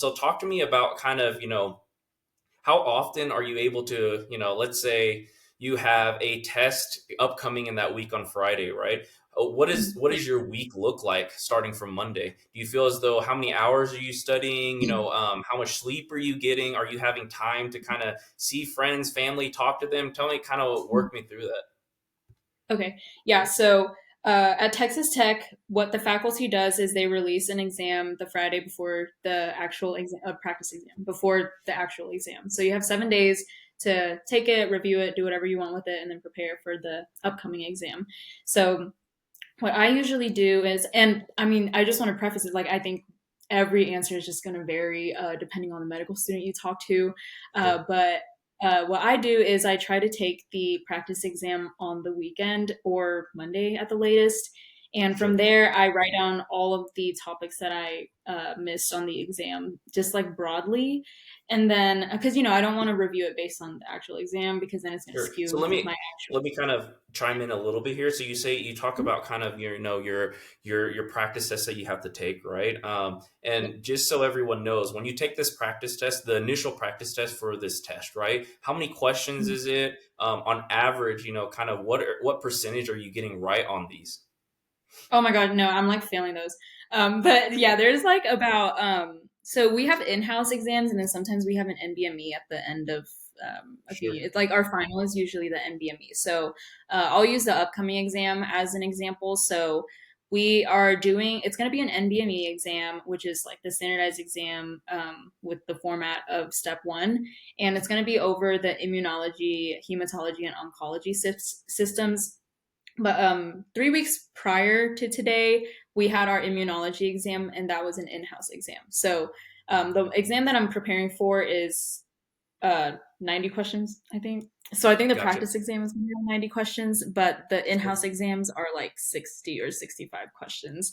So talk to me about kind of, how often are you able to, let's say you have a test upcoming in that week on Friday, right? What is your week look like starting from Monday? Do you feel as though how many hours are you studying? How much sleep are you getting? Are you having time to kind of see friends, family, talk to them? Tell me, kind of work me through that. Okay. Yeah. So at Texas Tech, what the faculty does is they release an exam the Friday before the actual exam, practice exam, before the actual exam. So you have 7 days to take it, review it, do whatever you want with it, and then prepare for the upcoming exam. So what I usually do is, and I mean, I just want to preface it like I think every answer is just going to vary depending on the medical student you talk to. Sure. But what I do is I try to take the practice exam on the weekend or Monday at the latest. And from Sure. there, I write down all of the topics that I missed on the exam, just like broadly. And then, because, I don't want to review it based on the actual exam because then it's going to Sure. So skew let my me actual. let me kind of chime in a little bit here. So you talk about kind of your practice test that you have to take, right? And just so everyone knows, when you take this practice test, the initial practice test for this test, right? How many questions is it? On average, kind of what percentage are you getting right on these? Oh my God, no, I'm like failing those. But yeah, there's like about so we have in-house exams and then sometimes we have an NBME at the end of a few Sure. years. Like our final is usually the NBME. So I'll use the upcoming exam as an example. So we are doing it's going to be an NBME exam, which is like the standardized exam with the format of step one, and it's going to be over the immunology, hematology, and oncology systems, but 3 weeks prior to today, we had our immunology exam, and that was an in-house exam. So the exam that I'm preparing for is 90 questions, I think. So I think the Gotcha. practice exam is going to be 90 questions, but the Sure. in-house exams are like 60 or 65 questions.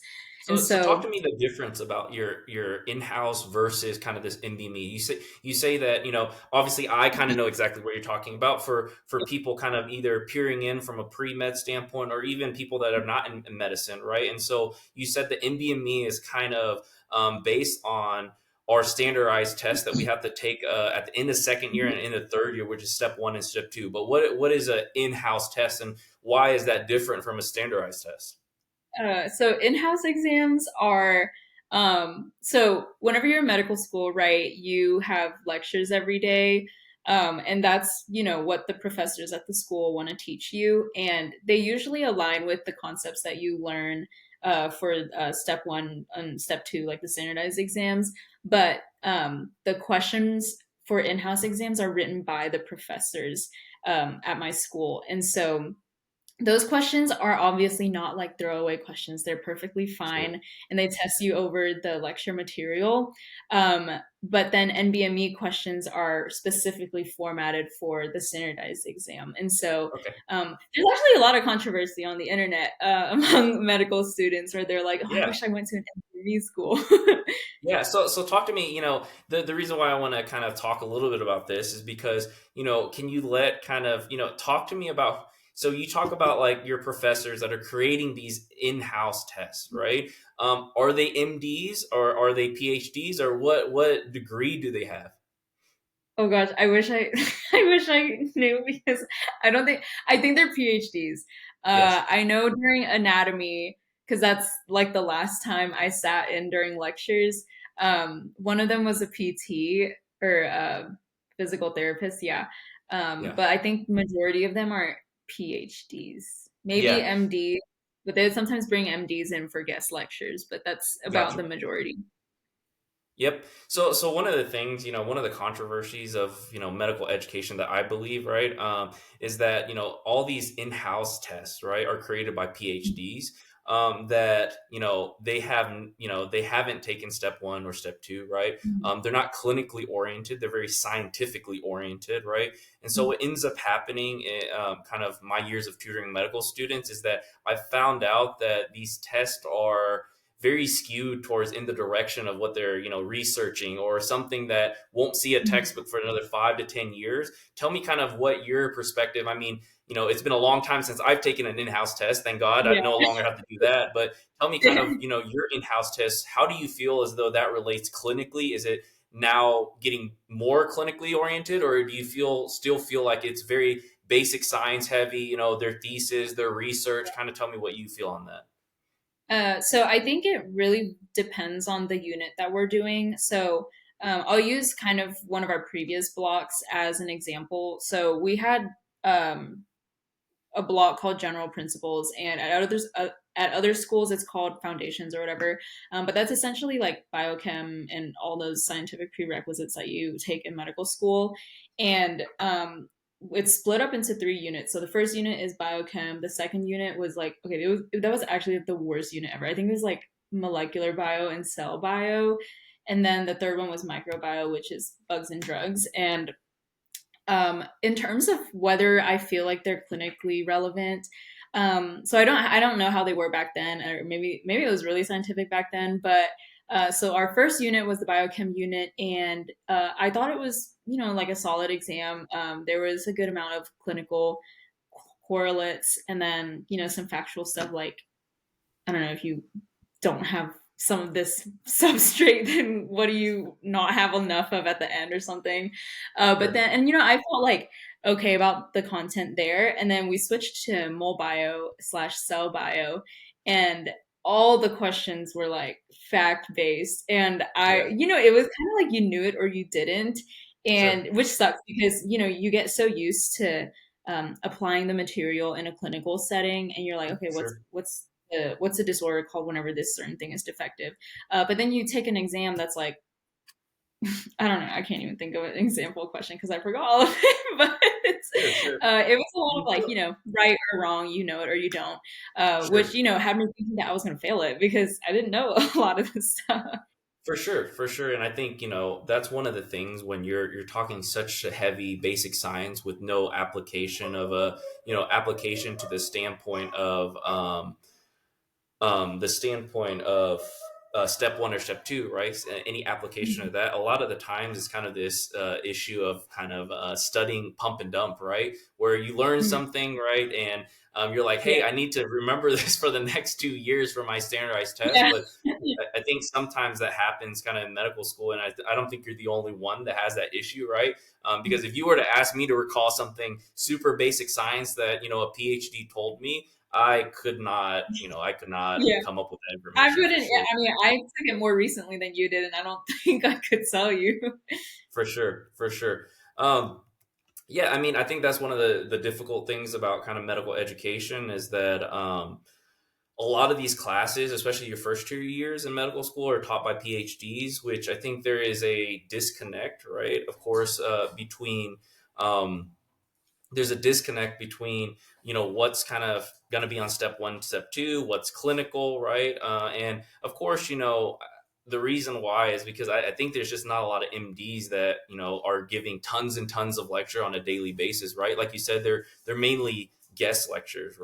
And So talk to so me the difference about your in-house versus kind of this NBME. You say that, obviously I kind of know exactly what you're talking about for people kind of either peering in from a pre-med standpoint or even people that are not in medicine, right? And so you said the NBME is kind of based on our standardized test that we have to take at the end of second year and in the third year, which is step one and step two. But what is an in-house test and why is that different from a standardized test? So in-house exams are so whenever you're in medical school, right, you have lectures every day. And that's, what the professors at the school want to teach you. And they usually align with the concepts that you learn for step one and step two, like the standardized exams. But the questions for in-house exams are written by the professors at my school. And so those questions are obviously not like throwaway questions. They're perfectly Sure. fine and they test you over the lecture material. Um, but then NBME questions are specifically formatted for the standardized exam. And so Okay. there's actually a lot of controversy on the internet among medical students where they're like, oh, I Yeah. wish I went to an NBME school. Yeah, so talk to me, the reason why I want to kind of talk a little bit about this is because, can you let kind of, talk to me about, so you talk about like your professors that are creating these in-house tests, right? Are they MDs or are they PhDs or what degree do they have? Oh gosh, I wish I I wish I knew because I think they're PhDs. Yes. I know during anatomy because that's like the last time I sat in during lectures. One of them was a PT or physical therapist, yeah. Yeah. But I think majority of them are PhDs, maybe Yeah. MD, but they sometimes bring MDs in for guest lectures, but that's about Gotcha. the majority. Yep. So one of the things, one of the controversies of, medical education that I believe, right, is that, all these in-house tests, right, are created by PhDs that, they haven't taken step one or step two, right? They're not clinically oriented. They're very scientifically oriented, right? And so what ends up happening, kind of my years of tutoring medical students is that I found out that these tests are very skewed towards in the direction of what they're researching or something that won't see a textbook for another 5 to 10 years. Tell me kind of what your perspective. I mean, it's been a long time since I've taken an in-house test, thank God I Yeah. no longer have to do that. But tell me kind of your in-house test, how do you feel as though that relates clinically? Is it now getting more clinically oriented, or do you still feel like it's very basic science heavy, their thesis, their research? Kind of tell me what you feel on that. So I think it really depends on the unit that we're doing. So I'll use kind of one of our previous blocks as an example. So we had um, a block called general principles, and at other schools it's called foundations or whatever, but that's essentially like biochem and all those scientific prerequisites that you take in medical school. And it's split up into 3 units. So the first unit is biochem. The second unit was like, okay, that was actually the worst unit ever. I think it was like molecular bio and cell bio, and then the third one was microbio, which is bugs and drugs. And in terms of whether I feel like they're clinically relevant, so I don't know how they were back then, or maybe it was really scientific back then. But so our first unit was the biochem unit, and I thought it was like a solid exam. There was a good amount of clinical correlates, and then some factual stuff like I don't know if you don't have some of this substrate, then what do you not have enough of at the end or something? But Sure. then, and I felt like okay about the content there. And then we switched to mol bio slash cell bio, and all the questions were like fact based. And Yeah. it was kind of like you knew it or you didn't, Sure. and which sucks because, you get so used to applying the material in a clinical setting, and you're like, okay, Sure. what's a disorder called whenever this certain thing is defective. But then you take an exam that's like, I don't know, I can't even think of an example question because I forgot all of it. But Sure. Sure. it was a lot of like, No, right or wrong, you know it or you don't, which sure. had me thinking that I was going to fail it because I didn't know a lot of this stuff. For sure, for sure, and I think that's one of the things when you're talking such a heavy basic science with no application of a application to the standpoint of step one or step two, right? Any application of that, a lot of the times is kind of this issue of kind of studying pump and dump, right? Where you learn Mhm. something, right? And you're like, Yeah, hey, I need to remember this for the next 2 years for my standardized test. yeah, But I think sometimes that happens kind of in medical school. And I don't think you're the only one that has that issue, right? Because if you were to ask me to recall something super basic science that, a PhD told me, I could not yeah. come up with that I information for wouldn't. Yeah, sure. I mean, I took it more recently than you did, and I don't think I could tell you. For sure, for sure. Yeah, I mean, I think that's one of the difficult things about kind of medical education is that a lot of these classes, especially your first 2 years in medical school, are taught by PhDs, which I think there is a disconnect, right? Of course, between um, there's a disconnect between what's kind of going to be on step one, step two, what's clinical, right? And of course, the reason why is because I think there's just not a lot of MDs that are giving tons and tons of lecture on a daily basis, right? Like you said, they're mainly guest lectures,